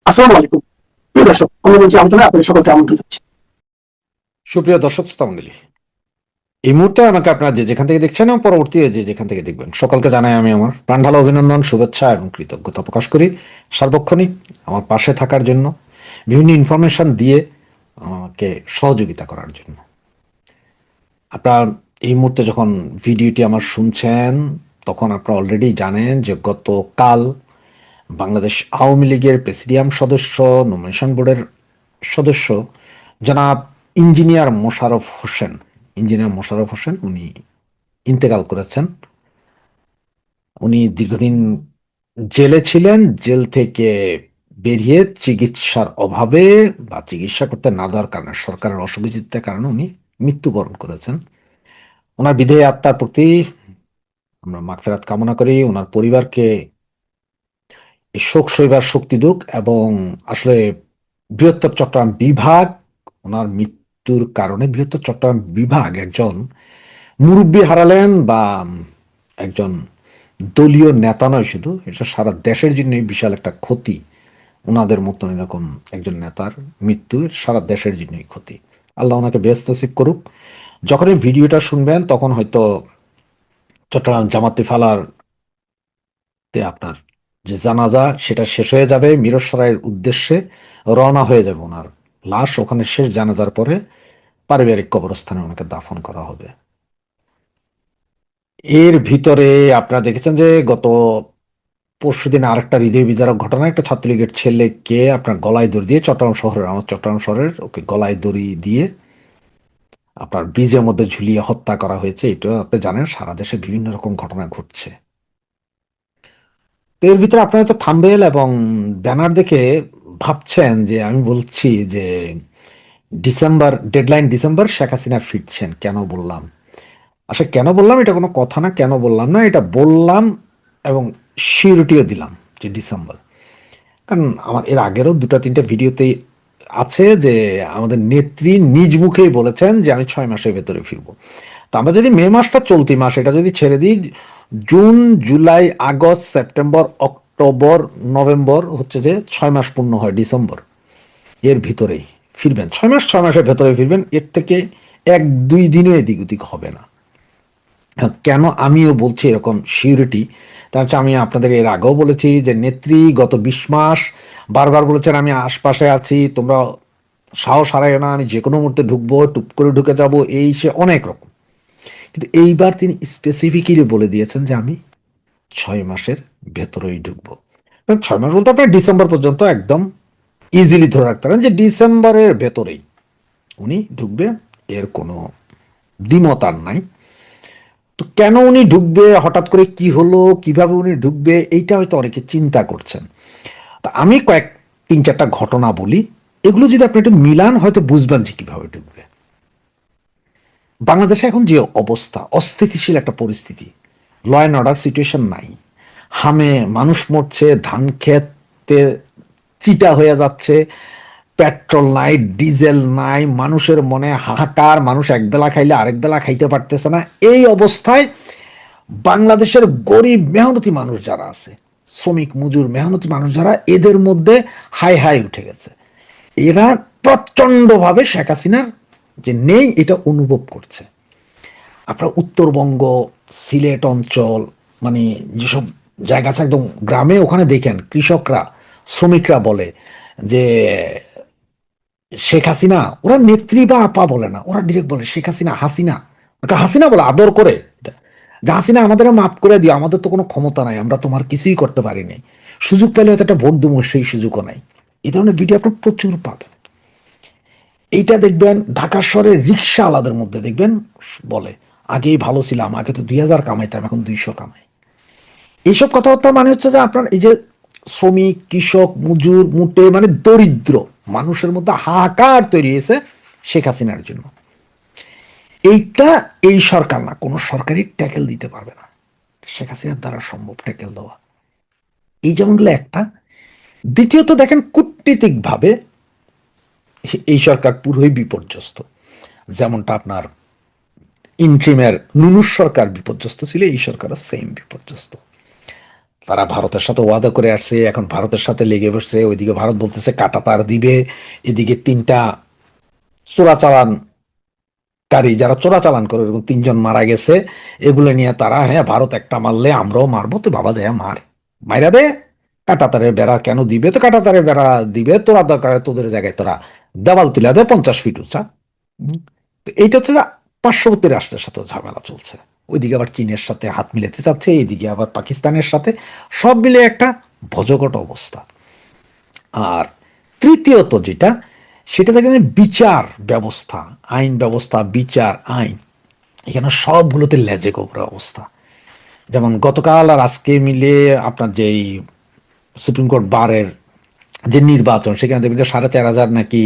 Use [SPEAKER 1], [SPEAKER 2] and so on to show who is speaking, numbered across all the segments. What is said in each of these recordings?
[SPEAKER 1] আসসালামু আলাইকুম। প্রিয় দর্শক, অন্যমঞ্চে আলোচনায় আপনাদের সকলকে আমন্ত্রণ জানাচ্ছি।
[SPEAKER 2] সুপ্রিয় দর্শক শ্রোতা মণ্ডলী, এই মুহূর্তে আমাকে আপনারা যে যেখান থেকে দেখছেন এবং পরবর্তীতে যে যেখান থেকে দেখবেন সকলকে জানাই আমি আমার প্রাণ ঢালা অভিনন্দন, শুভেচ্ছা এবং কৃতজ্ঞতা প্রকাশ করি সার্বক্ষণিক আমার পাশে থাকার জন্য, বিভিন্ন ইনফরমেশন দিয়ে আমাকে সহযোগিতা করার জন্য। আপনারা এই মুহূর্তে যখন ভিডিওটি আমার শুনছেন তখন আপনারা অলরেডি জানেন যে গতকাল বাংলাদেশ আওয়ামী লীগের প্রেসিডিয়াম সদস্য, নমিনেশন বোর্ডের সদস্য জনাব ইঞ্জিনিয়ার মোশাররফ হোসেন উনি ইন্তেকাল করেছেন। উনি দীর্ঘদিন জেলে ছিলেন। জেল থেকে বেরিয়ে চিকিৎসার অভাবে বা চিকিৎসা করতে না দেওয়ার কারণে, সরকারের অসহযোগিতার কারণে উনি মৃত্যুবরণ করেছেন। ওনার বিদেহী আত্মার প্রতি আমরা মাগফিরাত কামনা করি। ওনার পরিবারকে এই শোক সইবার শক্তি দিক, এবং আসলে বৃহত্তর চট্টগ্রাম বিভাগ, ওনার মৃত্যুর কারণে বৃহত্তর চট্টগ্রাম বিভাগ একজন মুরব্বী হারালেন, বা একজন দলীয় নেতা নয় শুধু, এটা সারা দেশের জন্য বিশাল একটা ক্ষতি। ওনাদের মতন এরকম একজন নেতার মৃত্যু সারা দেশের জন্যই ক্ষতি। আল্লাহ ওনাকে বেহেশত নসিব করুক। যখন এই ভিডিওটা শুনবেন তখন হয়তো চট্টগ্রাম জামাতে ফালার আপনার যে জানাজা সেটা শেষ হয়ে যাবে, মিরসরাইয়ের উদ্দেশ্যে রওনা হয়ে যাবে ওনার লাশ। ওখানে শেষ জানাজার পরে পারিবারিক কবরস্থানে ওনাকে দাফন করা হবে। এর ভিতরে আপনারা দেখেছেন যে গত পরশুদিন আরেকটা হৃদয় বিদারক ঘটনা, একটা ছাত্রলীগের ছেলেকে আপনার গলায় দড়ি দিয়ে আমার চট্টগ্রাম শহরের ওকে গলায় দড়ি দিয়ে আপনার ব্রিজের মধ্যে ঝুলিয়ে হত্যা করা হয়েছে। এটা আপনি জানেন সারা দেশে বিভিন্ন রকম ঘটনা ঘটছে। তো এর ভিতরে আপনারা তো থাম্বনেল এবং ব্যানার দেখে ভাবছেন যে আমি বলছি যে December deadline, December Sheikh Hasina ফিরছেন। কেন বললাম? আসলে কেন বললাম এটা কোনো কথা না, কেন বললাম না, এটা বললাম এবং সিউরিটিও দিলাম যে ডিসেম্বর। কারণ আমার এর আগেরও দুটা তিনটা ভিডিওতেই আছে যে আমাদের নেত্রী নিজ মুখেই বলেছেন যে আমি 6 মাসের ভেতরে ফিরবো। তো আমরা যদি মে মাসটা চলতি মাস এটা যদি ছেড়ে দিই, June, July, August, September, October, November হচ্ছে যে 6 মাস পূর্ণ হয় ডিসেম্বর। এর ভিতরেই ফিরবেন, 6 মাসের ভেতরে ফিরবেন। এর থেকে 1-2 দিনও এদিক ওদিক হবে না। কেন আমিও বলছি এরকম সিউরিটি? তার হচ্ছে আমি আপনাদের এর আগেও বলেছি যে নেত্রী গত 20 মাস বারবার বলেছেন আমি আশপাশে আছি, তোমরা সাহস হারায় না, আমি যে কোনো মুহূর্তে ঢুকবো, টুপ করে ঢুকে যাব, এই সে অনেক রকম। কিন্তু এইবার তিনি স্পেসিফিকলি বলে দিয়েছেন যে আমি 6 মাসের ভেতরেই ঢুকবো। 6 মাস বলতে আপনার ডিসেম্বর পর্যন্ত একদম ইজিলি ধরে রাখতে পারেন যে ডিসেম্বরের ভেতরেই উনি ঢুকবে। এর কোনো দ্বিমত আর নাই। তো কেন উনি ঢুকবে, হঠাৎ করে কি হলো, কিভাবে উনি ঢুকবে, এইটা হয়তো অনেকে চিন্তা করছেন। তা আমি 3-4টা ঘটনা বলি, এগুলো যদি আপনি একটু মিলান হয়তো বুঝবেন যে কিভাবে ঢুকবে। বাংলাদেশে এখন যে অবস্থা, অস্থিতিশীল একটা পরিস্থিতি, ল অ্যান্ড অর্ডার সিচুয়েশন নাই। হামে মানুষ মরছে, ধান খেতে চিটা হয়ে যাচ্ছে, পেট্রোল নাই, ডিজেল নাই, মানুষের মনে হাহাকার, মানুষ একবেলা খাইলে আরেক বেলা খাইতে পারতেছে না। এই অবস্থায় বাংলাদেশের গরিব মেহনতি মানুষ যারা আছে, শ্রমিক মজুর মেহনতি মানুষ যারা, এদের মধ্যে হাই হাই উঠে গেছে। এরা প্রচন্ডভাবে শেখ হাসিনার যে নেই এটা অনুভব করছে। আপনার উত্তরবঙ্গ, সিলেট অঞ্চল, মানে যেসব জায়গা আছে একদম গ্রামে, ওখানে দেখেন কৃষকরা, শ্রমিকরা বলে যে শেখ হাসিনা, ওরা নেত্রী বা আপা বলে না, ওরা ডিরেক্ট বলে শেখ হাসিনা, হাসিনা, ওটা হাসিনা বলে আদর করে, যে হাসিনা আমাদের মাফ করে দিও, আমাদের তো কোনো ক্ষমতা নাই, আমরা তোমার কিছুই করতে পারিনি, সুযোগ পেলে হয়তো একটা ভোট দেবো, সেই সুযোগও নাই। এই ধরনের ভিডিও আপনার প্রচুর পাবেন। এইটা দেখবেন ঢাকা শহরের রিক্সা আলাদের মধ্যে দেখবেন বলে আগেই ভালো ছিলাম, আগে তো 2000 কামাইতাম, এখন 200 কামাই। এইসব কথাবার্তা মানে হচ্ছে যে আপনার এই যে শ্রমিক, কৃষক, মজুর, মুটে, মানে দরিদ্র মানুষের মধ্যে হাহাকার তৈরি হয়েছে শেখ হাসিনার জন্য। এইটা এই সরকার না, কোনো সরকারই ট্যাকেল দিতে পারবে না। শেখ হাসিনার দ্বারা সম্ভব ট্যাকেল দেওয়া। এই যেমনগুলো একটা। দ্বিতীয়ত দেখেন কূটনীতিক ভাবে এই সরকার পুরোই বিপর্যস্ত। যেমনটা আপনার ইন্ট্রিমের নুনুর সরকার বিপর্যস্ত ছিল, এই সরকারও সেম বিপর্যস্ত। তারা ভারতের সাথে ওয়াদা করে আসছে, এখন ভারতের সাথে লেগে বসছে। ওইদিকে ভারত বলতেছে কাঁটাতার দিবে, এদিকে তিনটা চোরাচালানকারী, যারা চোরাচালান করে এরকম তিনজন মারা গেছে। এগুলো নিয়ে তারা, হ্যাঁ ভারত একটা মারলে আমরাও মারবো, তো বাবা দেয়া মার, মাইরা দে। কাঁটাতারের বেড়া কেন দিবে? তো কাঁটাতারের বেড়া দিবে, তোরা দরকার হয় তোদের জায়গায় তোরা দেওয়াল তুলে দে 50 ফিট উঁচা। তো এইটা হচ্ছে যে পার্শ্ববর্তী রাষ্ট্রের সাথে ঝামেলা চলছে। ওইদিকে আবার চীনের সাথে হাত মিলাতে চাচ্ছে, এইদিকে আবার পাকিস্তানের সাথে, সব মিলে একটা ভজঘট অবস্থা। আর তৃতীয়ত যেটা, সেটা দেখেন বিচার ব্যবস্থা, আইন ব্যবস্থা, বিচার, আইন, এখানে সবগুলোতে লেজে গোবরা অবস্থা। যেমন গতকাল আর আজকে মিলে আপনার যেই সুপ্রিম কোর্ট বারের যে নির্বাচন, সেখানে দেখবেন যে 4,500 নাকি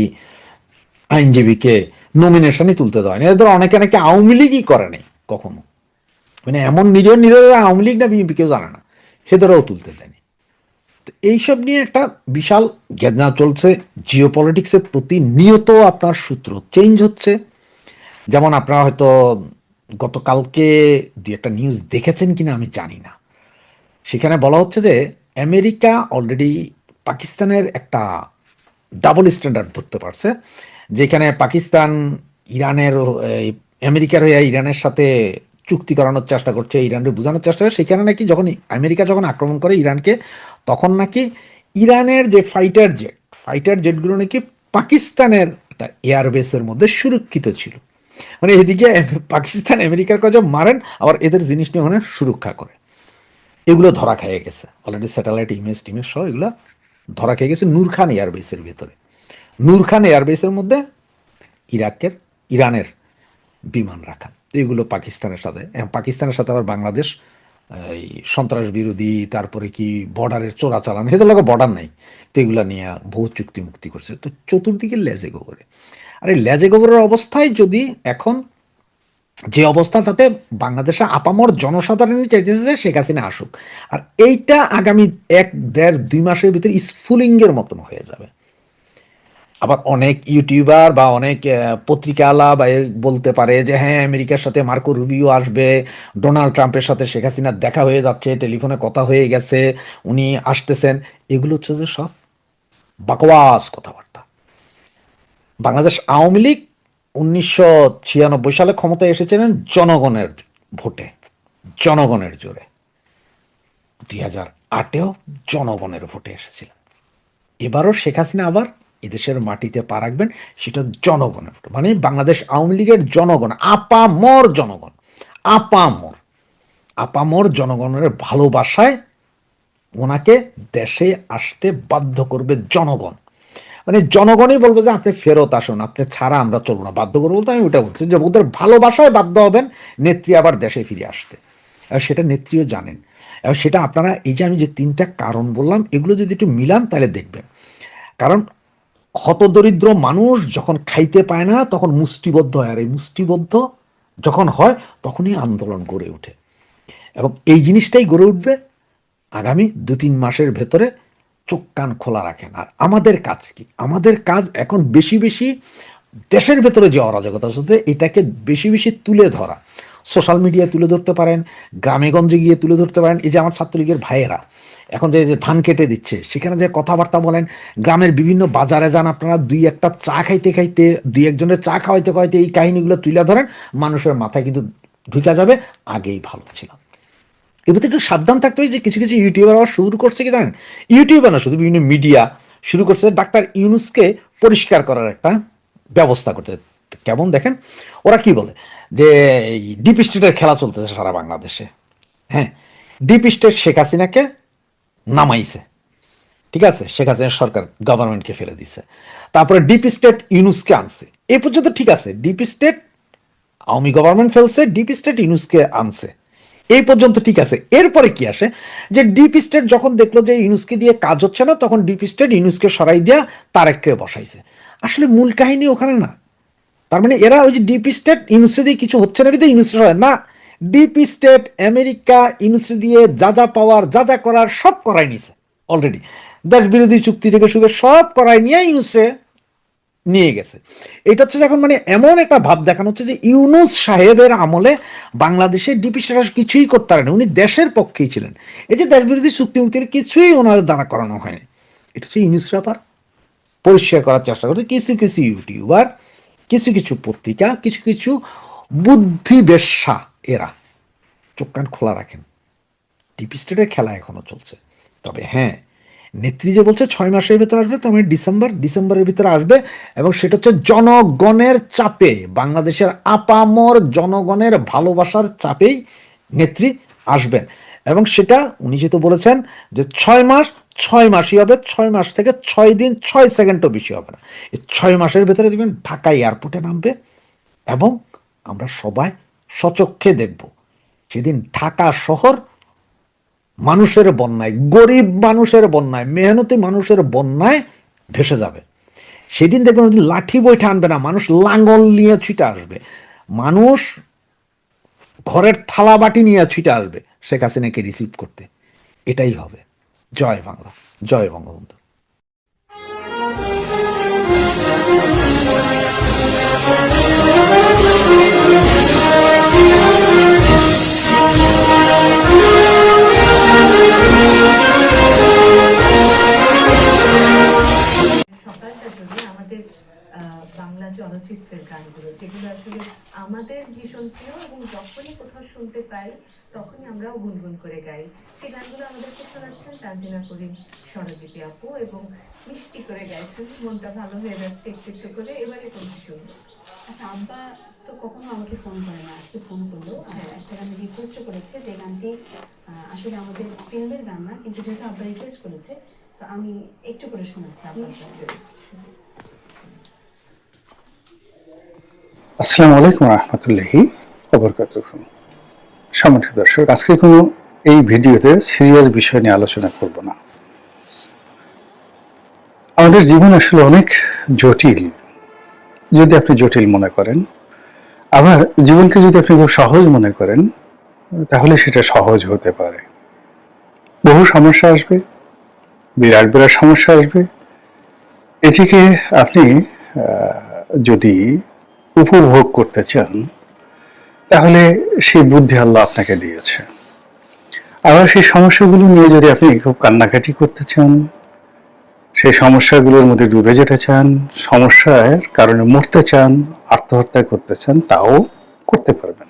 [SPEAKER 2] আইনজীবীকে নমিনেশনই তুলতে দেওয়া হয়নি। এদের অনেকে নাকি আওয়ামী লীগই করে নাই কখনো, মানে এমন নিরীহ নিরীহ আওয়ামী লীগ না বিএনপি কেউ জানে না, সেদেরও তুলতে দেয়নি। তো এইসব নিয়ে একটা বিশাল গেজনা চলছে। জিও পলিটিক্সের প্রতিনিয়ত আপনার সূত্র চেঞ্জ হচ্ছে। যেমন আপনারা হয়তো গতকালকে দুই একটা নিউজ দেখেছেন কিনা আমি জানি না, সেখানে বলা হচ্ছে যে আমেরিকা অলরেডি পাকিস্তানের একটা ডাবল স্ট্যান্ডার্ড ধরতে পারছে, যেখানে পাকিস্তান ইরানের এই, আমেরিকার হয়ে ইরানের সাথে চুক্তি করানোর চেষ্টা করছে, ইরানের বোঝানোর চেষ্টা করে। সেখানে নাকি যখন আমেরিকা যখন আক্রমণ করে ইরানকে, তখন নাকি ইরানের যে ফাইটার জেটগুলো নাকি পাকিস্তানের একটা এয়ারবেসের মধ্যে সুরক্ষিত ছিল। মানে এদিকে পাকিস্তান আমেরিকার কাছে মারেন, আবার এদের জিনিস নিয়ে ওখানে সুরক্ষা করে। এগুলো ধরা খেয়ে গেছে অলরেডি, স্যাটেলাইট ইমেজ টিমেজ সহ এগুলো ধরা খেয়ে গেছে নূর খান এয়ারবেসের ভেতরে। নূর খান এয়ারবেসের মধ্যে ইরানের বিমান রাখা। তো এগুলো পাকিস্তানের সাথে আবার বাংলাদেশ এই সন্ত্রাস বিরোধী, তারপরে কি বর্ডারের চোরাচালান, হেদের লোক বর্ডার নাই, তো এগুলো নিয়ে বহু চুক্তি মুক্তি করছে। তো চতুর্দিকে লেজে গোবরে। আর এই লেজে গোবরের অবস্থায় যদি এখন যে অবস্থা, তাতে বাংলাদেশে আপামর জনসাধারণই চাইতেছে যে শেখ হাসিনা আসুক। আর এইটা আগামী 1, 1.5, 2 মাসের ভিতরে স্ফুলিঙ্গের মতন হয়ে যাবে। আবার অনেক ইউটিউবার বা অনেক পত্রিকাওয়ালা বা বলতে পারে যে হ্যাঁ আমেরিকার সাথে মার্কো রুবিও আসবে, ডোনাল্ড ট্রাম্পের সাথে শেখ হাসিনার দেখা হয়ে যাচ্ছে, টেলিফোনে কথা হয়ে গেছে, উনি আসতেছেন। এগুলো হচ্ছে যে সব বাকওয়াস কথাবার্তা। বাংলাদেশ আওয়ামী লীগ 1996 সালে ক্ষমতায় এসেছিলেন জনগণের ভোটে, জনগণের জোরে। 2008-এও জনগণের ভোটে এসেছিলেন। এবারও শেখ হাসিনা আবার এদেশের মাটিতে পা রাখবেন, সেটা জনগণের ভোট। মানে বাংলাদেশ আওয়ামী লীগের জনগণ, আপামর জনগণ, আপামর আপামর জনগণের ভালোবাসায় ওনাকে দেশে আসতে বাধ্য করবে জনগণ। মানে জনগণই বলবে যে আপনি ফেরত আসুন, আপনি ছাড়া আমরা চলবো না। বাধ্য করবো বলতে আমি ওটা বলছি যে ওদের ভালোবাসায় বাধ্য হবেন নেত্রী আবার দেশে ফিরে আসতে। আর সেটা নেত্রীও জানেন। এবং সেটা আপনারা এই যে আমি যে 3টা কারণ বললাম, এগুলো যদি একটু মিলান তাহলে দেখবেন। কারণ হতদরিদ্র মানুষ যখন খাইতে পায় না তখন মুষ্টিবদ্ধ হয়, আর এই মুষ্টিবদ্ধ যখন হয় তখনই আন্দোলন গড়ে ওঠে। এবং এই জিনিসটাই গড়ে উঠবে আগামী 2-3 মাসের ভেতরে। চোখ কান খোলা রাখেন। আর আমাদের কাজ কি? আমাদের কাজ এখন বেশি বেশি দেশের ভেতরে যে অরাজকতা চলছে এটাকে বেশি বেশি তুলে ধরা। সোশ্যাল মিডিয়ায় তুলে ধরতে পারেন, গ্রামে গঞ্জে গিয়ে তুলে ধরতে পারেন। এই যে আমার ছাত্রলীগের ভাইয়েরা এখন যে যে ধান কেটে দিচ্ছে, সেখানে যে কথাবার্তা বলেন, গ্রামের বিভিন্ন বাজারে যান আপনারা, 2-1টা চা খাইতে খাইতে, 2-1জনের চা খাওয়াইতে খাওয়াইতে এই কাহিনীগুলো তুলে ধরেন, মানুষের মাথায় কিন্তু ঢুকে যাবে আগেই ভালো ছিল। এবার একটু সাবধান থাকতে হবে যে কিছু কিছু ইউটিউবার আবার শুরু করছে কি জানেন, ইউটিউবার না শুধু বিভিন্ন মিডিয়া শুরু করছে ডাক্তার ইউনূসকে পরিষ্কার করার একটা ব্যবস্থা করতে। কেমন দেখেন, ওরা কি বলে যে ডিপ স্টেটের খেলা চলতেছে সারা বাংলাদেশে। হ্যাঁ, ডিপ স্টেট শেখ হাসিনাকে নামাইছে, ঠিক আছে, শেখ হাসিনা সরকার গভর্নমেন্টকে ফেলে দিচ্ছে। তারপরে ডিপ স্টেট ইউনূসকে আনছে, এ পর্যন্ত ঠিক আছে। ডিপ স্টেট আওয়ামী গভর্নমেন্ট ফেলছে, ডিপ স্টেট ইউনূসকে আনছে, এই পর্যন্ত ঠিক আছে। এরপরে কি আসে যে ডিপ স্টেট যখন দেখলো যে ইউনূসকে দিয়ে কাজ হচ্ছে না, তখন ডিপ স্টেট ইউনূসকে সরাই দিয়া তারেককে বসাইছে। আসলে মূল কাহিনী ওখানে না। তার মানে এরা ওই যে ডিপ স্টেট ইউনূসে দিয়ে কিছু হচ্ছে না, ইউনূসে না, ডিপ স্টেট আমেরিকা ইউনূসে দিয়ে যা যা পাওয়ার, যা যা করার সব করাই নিছে অলরেডি। দেশ বিরোধী চুক্তি থেকে শুরু সব করাই নিয়ে ইউনূসে নিয়ে গেছে। এটা হচ্ছে এখন মানে এমন একটা ভাব দেখানো হচ্ছে যে ইউনূস সাহেবের আমলে বাংলাদেশের ডিপি স্ট্যাটাস কিছুই করতে পারেন, উনি দেশের পক্ষেই ছিলেন। এই যে দেশ বিরোধী চুক্তি মুক্তির কিছুই ওনার দ্বারা করানো হয়নি। এটা হচ্ছে ইউনূস ব্যাপার পরিষ্কার করার চেষ্টা করছে কিছু কিছু ইউটিউবার, কিছু কিছু পত্রিকা, কিছু কিছু বুদ্ধি বেশ্যা। এরা চোখ কান খোলা রাখেন, ডিপ স্টেটের খেলা এখনো চলছে। তবে হ্যাঁ, নেত্রী যে বলছে 6 মাসের ভিতরে আসবে, তার মানে ডিসেম্বরের ভিতরে আসবে, এবং সেটা হচ্ছে জনগণের চাপে, বাংলাদেশের আপামর জনগণের ভালোবাসার চাপেই নেত্রী আসবেন। এবং সেটা উনি যেহেতু বলেছেন যে 6 মাস, 6 মাসই হবে, 6 মাস থেকে 6 দিন 6 সেকেন্ডও বেশি হবে না। এই 6 মাসের ভেতরে দেখবেন ঢাকা এয়ারপোর্টে নামবে, এবং আমরা সবাই সচক্ষে দেখব সেদিন ঢাকা শহর মানুষের বন্যায়, গরিব মানুষের বন্যায়, মেহনতি মানুষের বন্যায় ভেসে যাবে। সেদিন দেখবেন লাঠি বৈঠা আনবে না, মানুষ লাঙ্গল নিয়ে ছুটে আসবে, মানুষ ঘরের থালা বাটি নিয়ে ছুটে আসবে শেখ হাসিনাকে রিসিভ করতে। এটাই হবে। জয় বাংলা, জয় বঙ্গবন্ধু।
[SPEAKER 3] সকালটা জুড়ে আমাদের বাংলা চলচ্চিত্রের গানগুলো, যেগুলো আসলে আমাদের ভীষণ প্রিয়, এবং যখনই কোথাও শুনতে পাই তখনই আমরাও গুনগুন করে গাই। সেই গানগুলো আমাদেরকে শোনাচ্ছেন তানজিনা করিম, স্বরজিৎ আপু, এবং মিষ্টি করে গাইছেন। মনটা ভালো হয়ে যাচ্ছে একটু একটু করে। এবারে কোনটি শুনবো?
[SPEAKER 4] আচ্ছা, আব্বা তো কখনো আমাকে ফোন করে না, আজকে ফোন করলো। একটা গান রিকোয়েস্ট করেছে, যে গানটি আসলে আমাদের ফিল্মের গান না, কিন্তু যেহেতু আব্বা রিকোয়েস্ট করেছে তো আমি একটু করে শোনাচ্ছি আপনার।
[SPEAKER 5] আসসালামু আলাইকুম রহমতুল্লাহি ওয়াবারাকাতুহু। সম্মানিত দর্শক, আজকে কোনো এই ভিডিওতে সিরিয়াস বিষয় নিয়ে আলোচনা করব না। আমাদের জীবন আসলে অনেক জটিল, যদি আপনি জটিল মনে করেন। আবার জীবনকে যদি আপনি খুব সহজ মনে করেন, তাহলে সেটা সহজ হতে পারে। বহু সমস্যা আসবে, বিরাট বিরাট সমস্যা আসবে। এটিকে আপনি যদি উপভোগ করতে চান, তাহলে সেই বুদ্ধি আল্লাহ আপনাকে দিয়েছে। আবার সেই সমস্যাগুলো নিয়ে যদি আপনি খুব কান্নাকাটি করতে চান, সেই সমস্যাগুলোর মধ্যে ডুবে যেতে চান, সমস্যার কারণে মরতে চান, আত্মহত্যা করতে চান, তাও করতে পারবেন।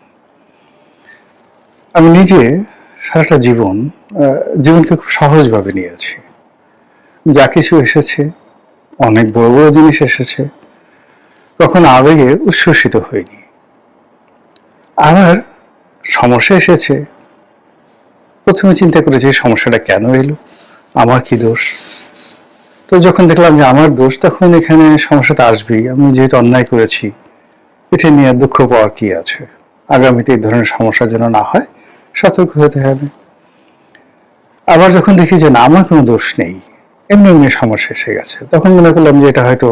[SPEAKER 5] আমি নিজে সারাটা জীবনকে খুব সহজভাবে নিয়েছি। যা কিছু এসেছে, অনেক বড় বড় জিনিস এসেছে, কখনো আবেগে উচ্ছ্বসিত হইনি। আবার সমস্যা এসেছে, প্রথমে চিন্তা করেছি সমস্যাটা কেন এলো, আমার কি দোষ। তো যখন দেখলাম যে আমার দোষ, তখন এখানে সমস্যাটা আসবেই। আমি যেহেতু অন্যায় করেছি, এটা নিয়ে দুঃখ পাওয়ার কি আছে। আগামীতে এই ধরনের সমস্যা যেন না হয়, সতর্ক হতে হবে। আবার যখন দেখি যে না, আমার কোনো দোষ নেই, এমনি এমনি সমস্যা এসে গেছে, তখন মনে করলাম যে এটা হয়তো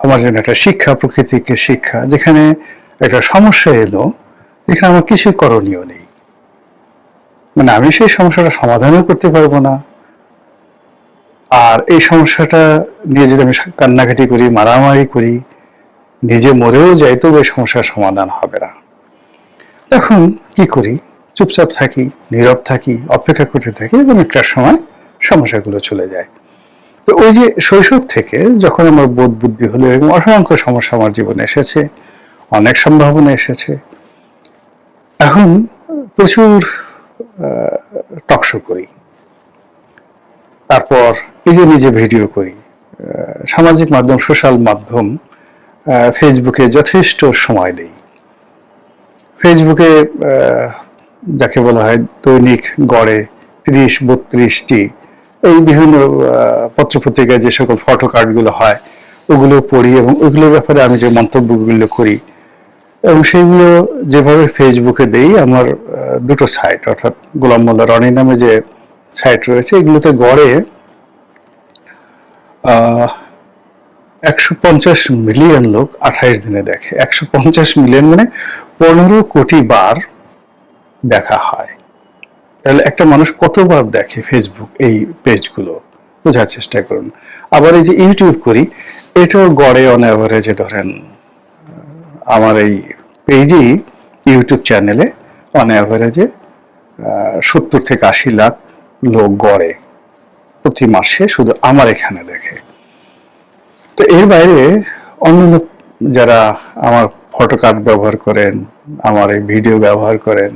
[SPEAKER 5] আমার জন্য একটা শিক্ষা, প্রকৃতিকে শিক্ষা। যেখানে একটা সমস্যা এলো, যেখানে আমার কিছুই করণীয় নেই, মানে আমি সেই সমস্যাটা সমাধানও করতে পারবো না, আর এই সমস্যাটা নিয়ে যদি আমি কান্নাকাটি করি, মারামারি করি, নিজে মরেও যাই, তবে এই সমস্যার সমাধান হবে না। তখন কি করি? চুপচাপ থাকি, নীরব থাকি, অপেক্ষা করতে থাকি, এবং একটা সময় সমস্যাগুলো চলে যায়। তো ওই যে শৈশব থেকে যখন আমার বোধ বুদ্ধি হলো, এবং অসংখ্য সমস্যা আমার জীবনে এসেছে, অনেক সম্ভাবনা এসেছে, এখন প্রচুর টকশো করি, তারপর এই যে নিজে ভিডিও করি, সামাজিক মাধ্যম, সোশ্যাল মাধ্যম, ফেসবুকে যথেষ্ট সময় দেই। ফেসবুকে যাকে বলা হয় দৈনিক গড়ে 30-32টি এই বিভিন্ন পত্রপত্রিকায় যে সকল ফটো কার্ডগুলো হয়, ওগুলো পড়ি, এবং ওইগুলোর ব্যাপারে আমি যে মন্তব্যগুলো করি, এবং সেইগুলো যেভাবে ফেসবুকে দেই, আমার দুটো সাইট, অর্থাৎ গোলাম মোল্লা রনি নামে যে সাইট রয়েছে, এগুলোতে গড়ে 150 মিলিয়ন লোক 28 দিনে দেখে। 150 মিলিয়ন মানে 15 কোটি বার দেখা হয়। তাহলে একটা মানুষ কতবার দেখে ফেসবুক এই পেজগুলো, বোঝার চেষ্টা করুন। আবার এই যে ইউটিউব করি, এটাও গড়ে অন অ্যাভারেজে ধরেন আমার এই পেজেই, ইউটিউব চ্যানেলে অন অ্যাভারেজে 70 থেকে 80 লাখ লোক গড়ে প্রতি মাসে শুধু আমার এখানে দেখে। তো এর বাইরে অন্যান্য যারা আমার ফটো কার্ড ব্যবহার করেন, আমার এই ভিডিও ব্যবহার করেন,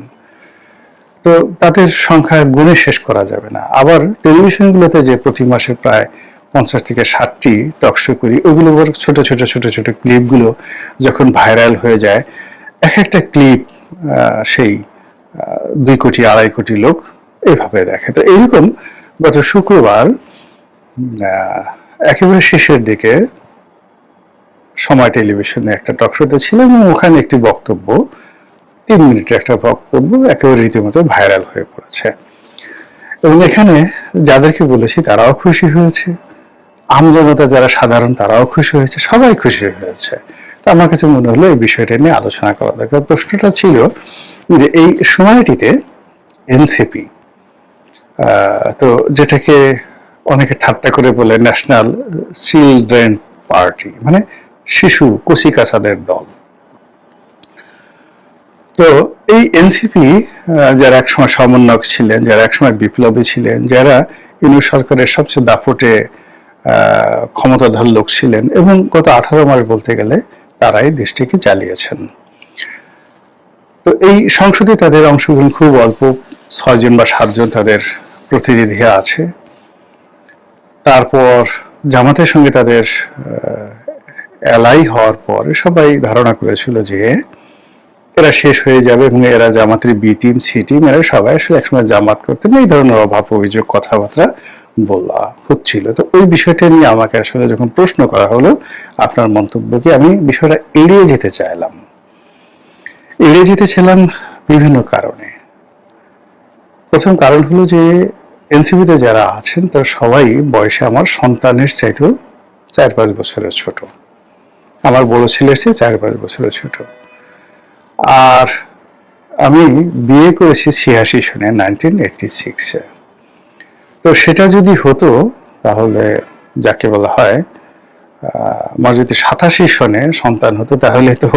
[SPEAKER 5] তো তাদের সংখ্যা গুণে শেষ করা যাবে না। আবার টেলিভিশনগুলোতে যে প্রতি মাসে প্রায় 50 থেকে 60টি টকশো করি, ওইগুলো ছোট ছোট ছোট ছোট ক্লিপগুলো যখন ভাইরাল হয়ে যায়, এক একটা ক্লিপ সেই 2 কোটি 2.5 কোটি লোক এইভাবে দেখে। তো এইরকম গত শুক্রবার একেবারে শেষের দিকে সময় টেলিভিশনে একটা টকশোতে ছিল এবং ওখানে একটি বক্তব্য, 3 মিনিটের একটা বক্তব্য একেবারে রীতিমতো ভাইরাল হয়ে পড়েছে। এবং এখানে যাদেরকে বলেছি তারাও খুশি হয়েছে, আমজনতা যারা সাধারণ তারাও খুশি হয়েছে, সবাই খুশি হয়েছে। তো আমার কাছে মনে হলো এই বিষয়টা নিয়ে আলোচনা করা দরকার। প্রশ্নটা ছিল যে এই সময়টিতে এনসিপি, তো যেটাকে অনেকে ঠাট্টা করে বলে ন্যাশনাল চিলড্রেন পার্টি, মানে শিশু কচিকাঁচাদের দল। তো এই এনসিপি যারা একসময় সমন্বয়ক ছিলেন, যারা একসময় বিপ্লবী ছিলেন, যারা ইউনিট সরকারের সবচেয়ে দাপটে ক্ষমতাধর লোক ছিলেন এবং গত 18 মাস বলতে গেলে তারাই দেশটিকে চালিয়েছেন। তো এই সংসদে তাদের অংশগ্রহণ খুব অল্প, 6 জন বা 7 জন তাদের প্রতিনিধি আছে। তারপর জামাতের সঙ্গে তাদের এলাই হওয়ার পর সবাই ধারণা করেছিল যে এরা শেষ হয়ে যাবে এবং এরা জামাতের বি টিম, সি টিম, এরা সবাই আসলে একসময় জামাত করতেন, এই ধরনের অভাব অভিযোগ কথাবার্তা বলা হচ্ছিল। তো ওই বিষয়টা নিয়ে আমাকে আসলে যখন প্রশ্ন করা হলো আপনার মন্তব্য কি, আমি বিষয়টা এড়িয়ে যেতে চাইলাম। এড়িয়ে যেতেছিলাম বিভিন্ন কারণে। প্রথম কারণ হলো যে এনসিপিতে যারা আছেন তারা সবাই বয়সে আমার সন্তানের চাইতেও 4-5 বছরের ছোট, আমার বড় ছেলের চেয়ে 4-5 বছরের ছোট। আর আমি বিয়ে করেছি 86 সনে, 1986-এ। তো সেটা যদি হতো তাহলে যাকে বলা হয় আমার যদি 87 সনে সন্তান হতো তাহলে তো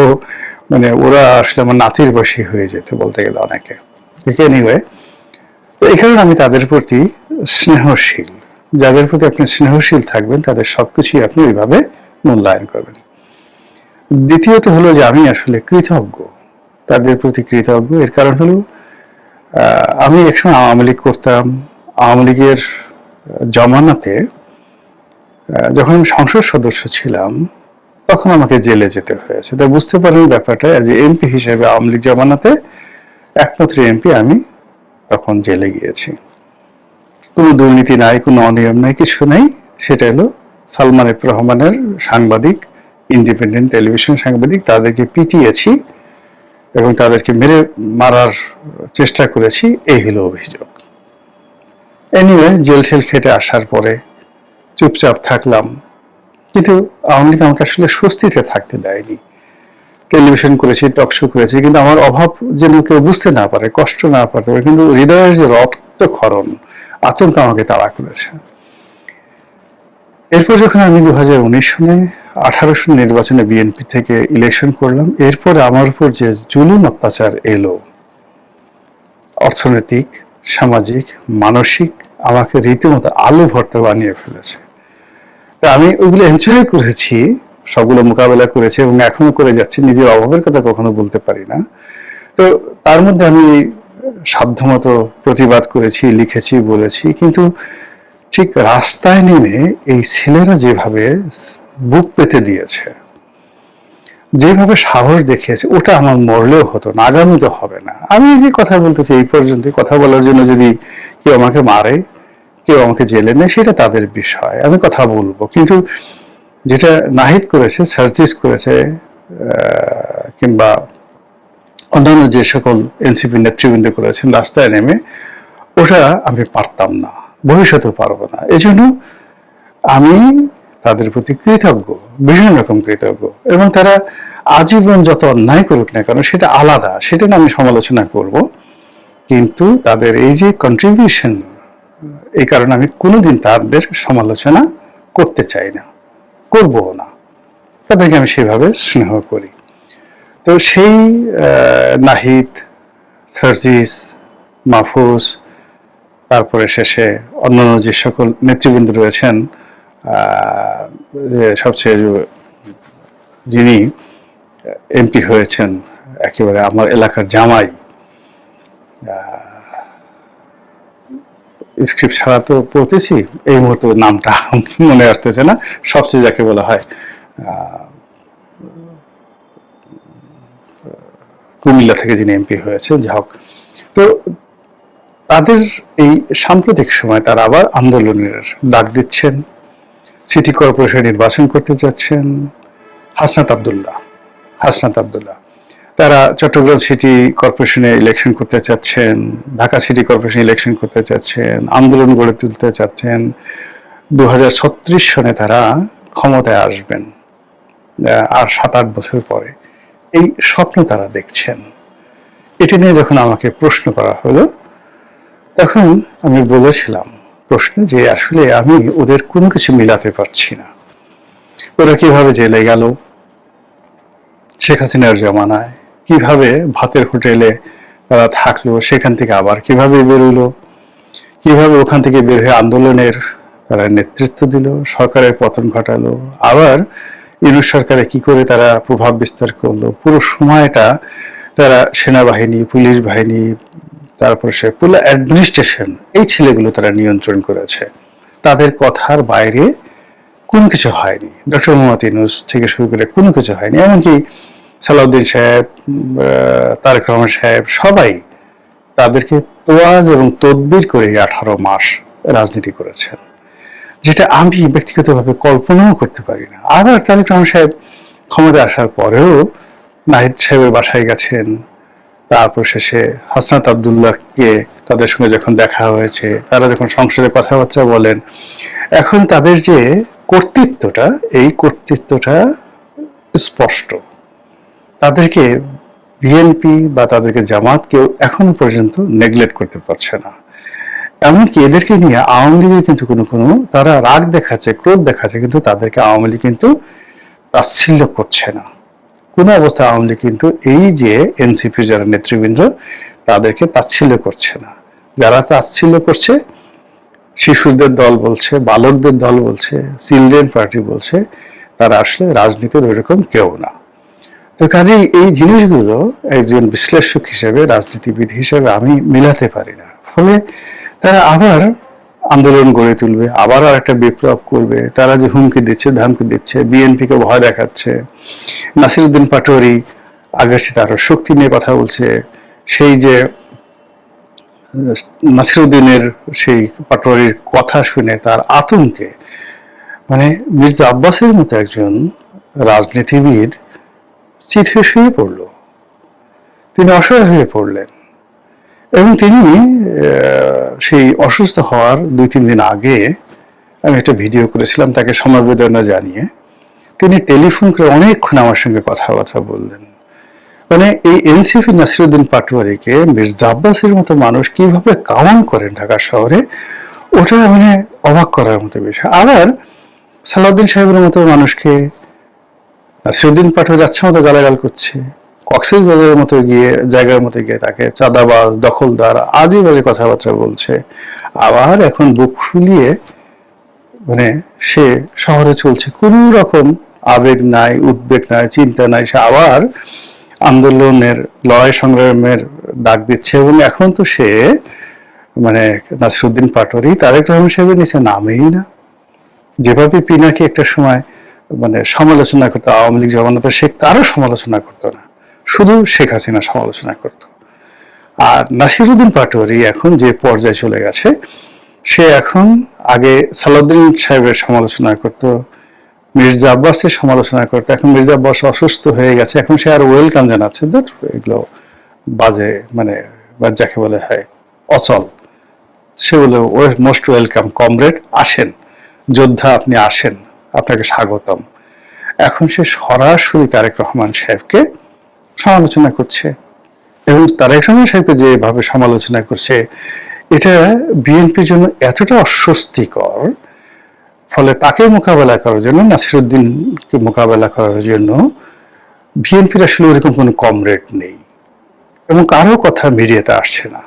[SPEAKER 5] মানে ওরা আসলে আমার নাতির বয়সী হয়ে যেত বলতে গেলে অনেকে। এনিওয়ে, তো এই কারণে আমি তাদের প্রতি স্নেহশীল। যাদের প্রতি আপনি স্নেহশীল থাকবেন তাদের সবকিছুই আপনি ওইভাবে মূল্যায়ন করবেন। দ্বিতীয়ত হলো যে আমি আসলে কৃতজ্ঞ, তাদের প্রতি কৃতজ্ঞ। এর কারণ হলো আমি একসময় আওয়ামী লীগ করতাম। আওয়ামী লীগের জমানাতে যখন আমি সংসদ সদস্য ছিলাম তখন আমাকে জেলে যেতে হয়েছে। তো বুঝতে পারেন ব্যাপারটা, যে এমপি হিসেবে আওয়ামী লীগ জমানাতে একমাত্র এমপি আমি তখন জেলে গিয়েছি। কোনো দুর্নীতি নাই, কোনো অনিয়ম নাই, কিছু নাই। সেটা হলো সালমান এফ রহমানের সাংবাদিক, ইন্ডিপেন্ডেন্ট টেলিভিশন সাংবাদিক, তাদেরকে পিটিয়েছি এবং তাদেরকে মারার চেষ্টা করেছি, এই হলো অভিযোগ। এনিওয়ে, জেল ঠেল খেটে আসার পরে চুপচাপ থাকলাম, কিন্তু আওয়ামী লীগ আমাকে আসলে স্বস্তিতে থাকতে দেয়নি। টেলিভিশন করেছি, টকশো করেছি, কিন্তু আমার অভাব যেন কেউ বুঝতে না পারে, কষ্ট না পারতে পারে, কিন্তু হৃদয়ের যে রক্তক্ষরণ, আতঙ্ক আমাকে তাড়া করেছে। এরপর যখন আমি 2019 সনে 18 সন নির্বাচনে বিএনপি থেকে ইলেকশন করলাম, এরপরে আমার উপর যে জুলুম অত্যাচার এলো, অর্থনৈতিক, সামাজিক, মানসিক, আমাকে রীতিমতো আলু ভর্তা বানিয়ে ফেলেছে। তা আমি ওইগুলো এনজয় করেছি, সবগুলো মোকাবেলা করেছি এবং এখনো করে যাচ্ছি। নিজের অভাবের কথা কখনো বলতে পারি না। তো তার মধ্যে আমি সাধ্যমতো প্রতিবাদ করেছি, লিখেছি, বলেছি, কিন্তু ঠিক রাস্তায় নেমে এই ছেলেরা যেভাবে বুক পেতে দিয়েছে, যেভাবে সাহস দেখিয়েছে, ওটা আমার মরলেও হতো না, আগামী তো হবে না। আমি যে কথা বলতে চাই এই পর্যন্ত, কথা বলার জন্য যদি কেউ আমাকে মারে, কেউ আমাকে জেলে নেয়, সেটা তাদের বিষয়, আমি কথা বলবো। কিন্তু যেটা নাহিদ করেছে, সার্জিস করেছে, কিংবা অন্যান্য যে সকল এনসিপি নেতৃবৃন্দ করেছেন রাস্তায় নেমে, ওটা আমি পারতাম না, ভবিষ্যতেও পারবো না। এজন্য আমি তাদের প্রতি কৃতজ্ঞ, বিভিন্ন রকম কৃতজ্ঞ। এবং তারা আজীবন যত অন্যায় করুক না কেন সেটা আলাদা, সেটা না আমি সমালোচনা করব, কিন্তু তাদের এই যে কন্ট্রিবিউশন, এই কারণে আমি কোনোদিন তাদের সমালোচনা করতে চাই না, করবও না। তাদেরকে আমি সেভাবে স্নেহ করি। তো সেই নাহিদ, সার্জিস, মাহফুজ, তারপরে শেষে অন্যান্য যে সকল নেতৃবৃন্দ রয়েছেন, সবচেয়ে যিনি এমপি হয়েছেন একেবারে আমার এলাকার জামাই, স্ক্রিপ্ট ছাড়া তো পড়তেছি, এই মুহূর্তে নামটা মনে আসতেছে না, সবচেয়ে যাকে বলা হয় কুমিল্লা থেকে যিনি এমপি হয়েছেন, যা হোক। তো তাদের এই সাম্প্রতিক সময় তারা আবার আন্দোলনের ডাক দিচ্ছেন, সিটি কর্পোরেশন নির্বাচন করতে যাচ্ছেন। হাসনাত আব্দুল্লাহ তারা চট্টগ্রাম সিটি কর্পোরেশনে ইলেকশন করতে চাচ্ছেন, ঢাকা সিটি কর্পোরেশন ইলেকশন করতে চাচ্ছেন, আন্দোলন গড়ে তুলতে চাচ্ছেন। 2036 সনে তারা ক্ষমতায় আসবেন, আর 7-8 বছর পরে। এই স্বপ্ন তারা দেখছেন। এটা নিয়ে যখন আমাকে প্রশ্ন করা হলো, তখন আমি বলেছিলাম প্রশ্ন যে আসলে আমি ওদের কোনো কিছু মিলাতে পারছি না। ওরা কিভাবে জেলে গেল শেখ হাসিনার জমানায়, কিভাবে ভাতের হোটেলে তারা থাকলো, সেখান থেকে আবার কিভাবে বেরোলো, কিভাবে ওখান থেকে বের হয়ে আন্দোলনের তারা নেতৃত্ব দিল, সরকারের পতন ঘটালো, আবার ইউনূস সরকারে কি করে তারা প্রভাব বিস্তার করলো, পুরো সময়টা তারা সেনাবাহিনী, পুলিশ বাহিনী, তারপর সে পুরো অ্যাডমিনিস্ট্রেশন, এই ছেলেগুলো তারা নিয়ন্ত্রণ করেছে। তাদের কথার বাইরে কোনো কিছু হয়নি। ডক্টর মোহাম্মদ ইউনূস থেকে শুরু করে কোনো কিছু হয়নি। এমনকি সালাউদ্দিন সাহেব, তারেক রহমান সাহেব, সবাই তাদেরকে তোয়াজ এবং তদবির করে 18 মাস রাজনীতি করেছেন, যেটা আমি ব্যক্তিগতভাবে কল্পনাও করতে পারি না। আবার তারেক রহমান সাহেব ক্ষমতায় আসার পরেও নাহিদ সাহেবের বাসায় গেছেন, তারপর শেষে হাসনাত আব্দুল্লাহকে তাদের সঙ্গে যখন দেখা হয়েছে, তারা যখন সংসদে কথাবার্তা বলেন, এখন তাদের যে কর্তৃত্বটা, এই কর্তৃত্বটা স্পষ্ট। তাদেরকে বিএনপি বা তাদেরকে জামাত কেউ এখনো পর্যন্ত নেগলেক্ট করতে পারছে না। এমনকি এদেরকে নিয়ে আওয়ামী লীগের কিন্তু কোনো তারা রাগ দেখাচ্ছে, ক্রোধ দেখাচ্ছে, কিন্তু তাদেরকে আওয়ামী লীগ কিন্তু তাচ্ছিল্য করছে না। কোনো অবস্থায় আওয়ামী লীগ কিন্তু এই যে এনসিপির যারা নেতৃবৃন্দ, তাদেরকে তাচ্ছিল্য করছে না। যারা তাচ্ছিল্য করছে, শিশুদের দল বলছে, বালকদের দল বলছে, চিলড্রেন পার্টি বলছে, তারা আসলে রাজনীতির ওইরকম কেউ না। তো কাজেই এই জিনিসগুলো একজন বিশ্লেষক হিসেবে, রাজনীতিবিদ হিসেবে আমি মিলাতে পারি না। ফলে তারা আবার আন্দোলন গড়ে তুলবে, আবার আর একটা বিপ্লব করবে। তারা যে হুমকি দিচ্ছে, ধামকি দিচ্ছে, বিএনপিকে ভয় দেখাচ্ছে। নাসিরউদ্দিন পাটোয়ারি আগের সাথে আরো শক্তি নিয়ে কথা বলছে। সেই যে নাসিরউদ্দিনের সেই পাটোয়ারির কথা শুনে তার আতঙ্কে, মানে মির্জা আব্বাসের মতো একজন রাজনীতিবিদ চিঠে শুয়ে পড়ল, তিনি অসহায় হয়ে পড়লেন। এবং তিনি সেই অসুস্থ হওয়ার 2-3 দিন আগে আমি একটা ভিডিও করেছিলাম তাকে সমবেদনা জানিয়ে। তিনি টেলিফোন করে অনেকক্ষণ আমার সঙ্গে কথাবার্তা বললেন। মানে এই এনসিপি নাসিরউদ্দিন পাটোয়ারিকে মির্জা আব্বাসের মতো মানুষ কিভাবে কাউন্ট করেন ঢাকা শহরে, ওটা মানে অবাক করার মতো বিষয়। আবার সালাউদ্দিন সাহেবের মতো মানুষকে নাসিরউদ্দিন পাটোয়ারি যাচ্ছে মতো গালাগাল করছে, কক্সবাজারের মতো গিয়ে, জায়গার মতো গিয়ে তাকে চাঁদাবাজ, দখলদার, আজে বাজে কথাবার্তা বলছে। আবার এখন বুক ফুলিয়ে মানে সে শহরে চলছে, কোন রকম আবেগ নাই, উদ্বেগ নাই, চিন্তা নাই। সে আবার আন্দোলনের, লড়াই সংগ্রামের ডাক দিচ্ছে। এবং এখন তো সে মানে নাসিরউদ্দিন পাটোয়ারি তারেক রহমান সাহেবের নিচে নামেই না। যেভাবে পিনাকি একটা সময় মানে সমালোচনা করতো আওয়ামী লীগ জমানাতে, সে কারো সমালোচনা করতো না, শুধু শেখ হাসিনা সমালোচনা করত। আর নাসিরউদ্দিন পাটোয়ারি এখন যে পর্যায়ে চলে গেছে, সে এখন আগে সালাউদ্দিন সাহেবের সমালোচনা করত, মির্জা আব্বাসের সমালোচনা করতো। এখন মির্জা আব্বাস অসুস্থ হয়ে গেছে, এখন সে আর ওয়েলকাম জানাচ্ছে। দ্যাট এগুলো বাজে, মানে যাকে বলে হয় অচল। সে বলে মোস্ট ওয়েলকাম কমরেড, আসেন যোদ্ধা, আপনি আসেন, আপনাকে স্বাগতম। এখন সে সরাসরি তারেক রহমান সাহেবকে সমালোচনা করছে। এবং তারেক রহমান সাহেবকে যেভাবে সমালোচনা করছে, এটা বিএনপির জন্য এতটা অস্বস্তিকর, ফলে তাকে মোকাবেলা করার জন্য, নাসিরউদ্দিনকে মোকাবেলা করার জন্য বিএনপির আসলে এরকম কোনো কমরেড নেই এবং কারো কথা মিডিয়াতে আসছে না।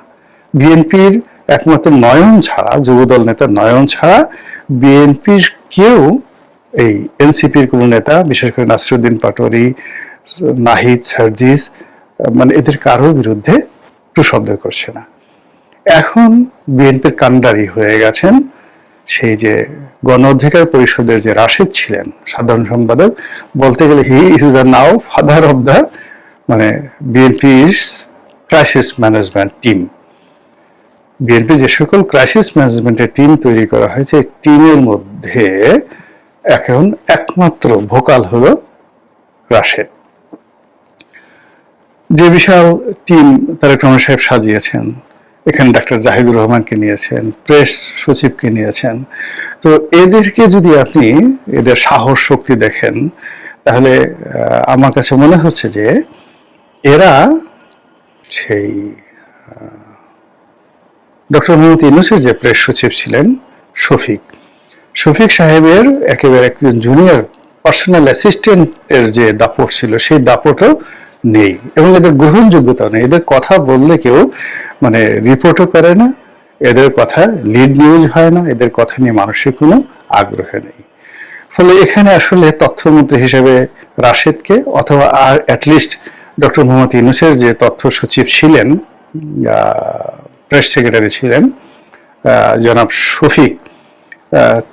[SPEAKER 5] বিএনপির একমাত্র নয়ন ছাড়া, যুবদল নেতা নয়ন ছাড়া বিএনপির কেউ, এই এনসিপির কোনো নেতা, বিশেষ করে নাসিরউদ্দিন পাটোয়ারি, নাহিদ, সার্জিস, মানে এদের কারো বিরুদ্ধে একটু শব্দ করছে না। এখন বিএনপির কাণ্ডারি হয়ে গেছেন সেই যে গণ অধিকার পরিষদের যে রাশেদ ছিলেন সাধারণ সম্পাদক, বলতে গেলে he is the now father of the মানে বিএনপির ক্রাইসিস ম্যানেজমেন্ট টিম। বিএনপি যে সকল ক্রাইসিস ম্যানেজমেন্টের টিম তৈরি করা হয়েছে, টিমের মধ্যে এখন একমাত্র ভোকাল হলো রাশেদ। যে বিশাল টিম তারেক রহমান সাহেব সাজিয়েছেন, এখানে ডাক্তার জাহিদুর রহমানকে নিয়েছেন, প্রেস সচিবকে নিয়েছেন, তো এদেরকে যদি আপনি এদের সাহস শক্তি দেখেন, তাহলে আমার কাছে মনে হচ্ছে যে এরা সেই ডক্টর মোহাম্মদ ইউনূসের যে প্রেস সচিব ছিলেন শফিক সাহেবের একেবারে একজন জুনিয়র পার্সোনাল অ্যাসিস্ট্যান্টের যে দাপট ছিল, সেই দাপটও নেই এবং এদের গ্রহণযোগ্যতা নেই। এদের কথা বললে কেউ মানে রিপোর্টও করে না, এদের কথা লিড নিউজ হয় না, এদের কথা নিয়ে মানুষের কোনো আগ্রহ নেই। ফলে এখানে আসলে তথ্যমন্ত্রী হিসেবে রাশেদকে, অথবা আর অ্যাটলিস্ট ডক্টর মোহাম্মদ ইউনূসের যে তথ্য সচিব ছিলেন, প্রেস সেক্রেটারি ছিলেন জনাব শফিক,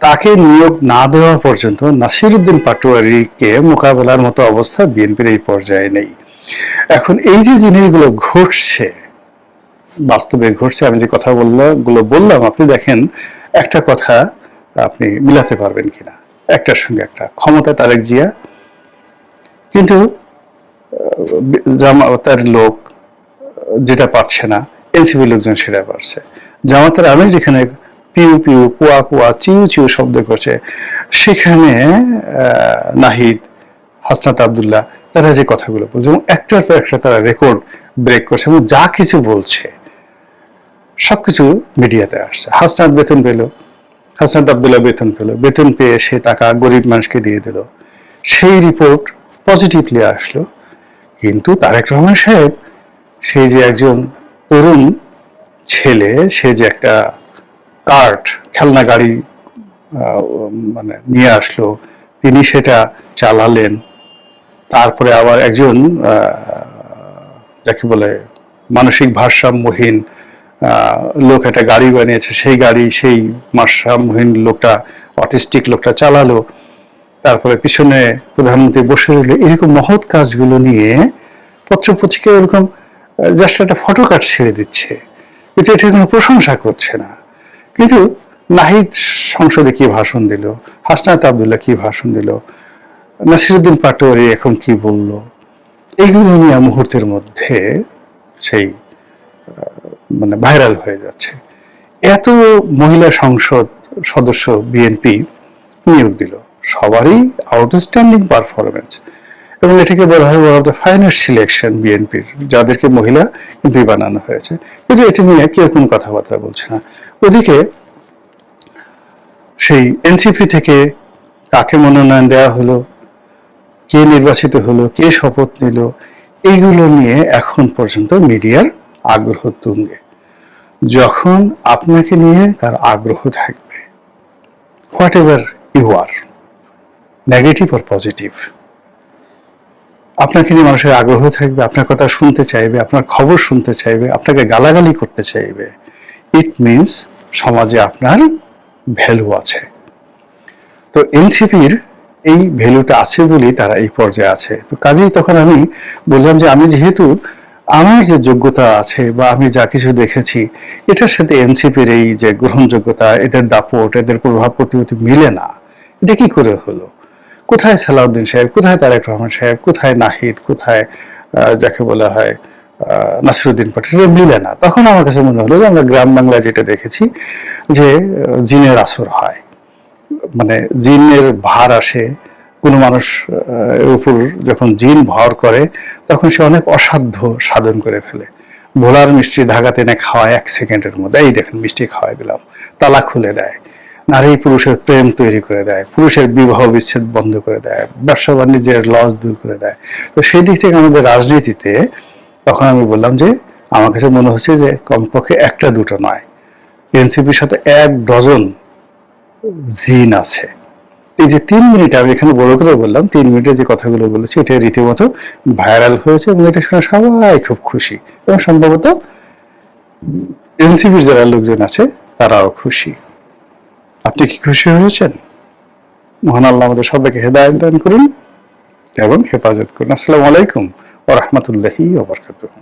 [SPEAKER 5] তাকে নিয়োগ না দেওয়া পর্যন্ত নাসিরউদ্দিন পাটোয়ারিকে মোকাবেলার মতো অবস্থা বিএনপির এই পর্যায়ে নেই। এখন এই যে জিনিসগুলো ঘটছে, বাস্তবে ঘটছে, আমি যে কথা বললাম, আপনি দেখেন একটা কথা আপনি মিলাতে পারবেন কিনা একটার সঙ্গে একটা। ক্ষমতা তারেক জিয়া, কিন্তু জামাতের লোক যেটা পারছে না, এনসিপি লোকজন সেটা পারছে। জামাতের আমির যেখানে পিউ পিউ, কুয়া কুয়া, চিউ চিউ শব্দ করছে, সেখানে নাহিদ, হাসনাত আব্দুল্লাহ তারা যে কথাগুলো বলছে এবং একটার পর একটা তারা রেকর্ড ব্রেক করছে এবং যা কিছু বলছে সবকিছু মিডিয়াতে আসছে। হাসনাত বেতন পেল, হাসনাত আব্দুল্লাহ বেতন পেল, বেতন পেয়ে সে টাকা গরিব মানুষকে দিয়ে দিল, সেই রিপোর্ট পজিটিভলি আসলো। কিন্তু তারেক রহমান সাহেব, সেই যে একজন তরুণ ছেলে, সে যে একটা কার্ট, খেলনা গাড়ি মানে নিয়ে আসলো, তিনি সেটা চালালেন, তারপরে আবার একজন যাকে বলে মানসিক ভারসাম্যহীন লোক একটা গাড়ি বানিয়েছে, সেই গাড়ি সেই ভারসাম্যহীন লোকটা, অটিস্টিক লোকটা চালালো, তারপরে পিছনে প্রধানমন্ত্রী বসে রইলো। এরকম মহৎ কাজগুলো নিয়ে পত্রপত্রিকা এরকম জাস্ট একটা ফটো কার্ড ছেড়ে দিচ্ছে, কিন্তু এটা কোনো প্রশংসা করছে না। কিন্তু নাহিদ সংসদে কি ভাষণ দিল, হাসনাত আব্দুল্লাহ কি ভাষণ দিল, নাসিরউদ্দিন পাটোয়ারি এখন কি বলল, এইগুলো নিয়ে মুহূর্তের মধ্যে সেই মানে ভাইরাল হয়ে যাচ্ছে। এত মহিলা সংসদ সদস্য বিএনপি নিয়োগ দিল, সবারই আউটস্ট্যান্ডিং পারফরমেন্স, এবং এটাকে বলা হয় one of the finest selection বিএনপির, যাদেরকে মহিলা এমপি বানানো হয়েছে। কিন্তু এটা নিয়ে কেউ কোনো কথাবার্তা বলছে না। ওদিকে সেই এনসিপি থেকে কাকে মনোনয়ন দেওয়া হলো, কে নির্বাচিত হলো, কে শপথ নিল, এইগুলো নিয়ে এখন পর্যন্ত মিডিয়ার আগ্রহ তুঙ্গে। যখন আপনাকে নিয়ে কার আগ্রহ থাকবে, whatever you are, negative or positive, আপনাকে নিয়ে মানুষের আগ্রহ থাকবে, আপনার কথা শুনতে চাইবে, আপনার খবর শুনতে চাইবে, আপনাকে গালাগালি করতে চাইবে, ইট মিনস সমাজে আপনার ভ্যালু আছে। তো এনসিপির এই ভ্যালুটা আছে বলেই তারা এই পর্যায়ে আছে। তো কাজেই তখন আমি বললাম যে আমি যেহেতু আমার যে যোগ্যতা আছে বা আমি যা কিছু দেখেছি, এটার সাথে এনসিপির এই যে গ্রহণযোগ্যতা, এদের দাপট, এদের প্রভাব প্রতিপত্তি মিলে না। এটা কি করে হলো? কোথায় সালাউদ্দিন সাহেব, কোথায় তারেক রহমান সাহেব, কোথায় নাহিদ, কোথায় যাকে বলা হয় নাসিরউদ্দিন পাটোয়ারি, মিলে না। তখন আমার কাছে মনে হলো যে আমরা গ্রাম বাংলায় যেটা দেখেছি যে জিনের আসর হয়, মানে জিনের ভার আসে, কোনো মানুষ উপর যখন জিন ভর করে তখন সে অনেক অসাধ্য সাধন করে ফেলে। ভোলার মিষ্টি ঢাকাতে এনে খাওয়ায় 1 সেকেন্ডের মধ্যে, এই দেখেন মিষ্টি খাওয়াই দিলাম, তালা খুলে দেয়, নারী পুরুষের প্রেম তৈরি করে দেয়, পুরুষের বিবাহ বিচ্ছেদ বন্ধ করে দেয়, ব্যবসা বাণিজ্যের লস দূর করে দেয়। তো সেই দিক থেকে আমাদের রাজনীতিতে তখন আমি বললাম যে আমার কাছে মনে হচ্ছে যে কমপক্ষে 1টা 2টো নয়, এনসিপির সাথে 1 ডজন জিন আছে। এই যে 3 মিনিট আমি এখানে বড় করে বললাম, 3 মিনিটে যে কথাগুলো বলেছি এটা রীতিমতো ভাইরাল হয়েছে এবং এটা শুনে সবাই খুব খুশি, এবং সম্ভবত এনসিপির যারা লোকজন আছে তারাও খুশি। আপনি কি খুশি হয়েছেন? মহান আল্লাহ আমাদের সবাইকে হেদায়েত দান করুন এবং হেফাজত করুন। আসসালামু আলাইকুম ওয়া রাহমাতুল্লাহি ওয়া বারাকাতুহু।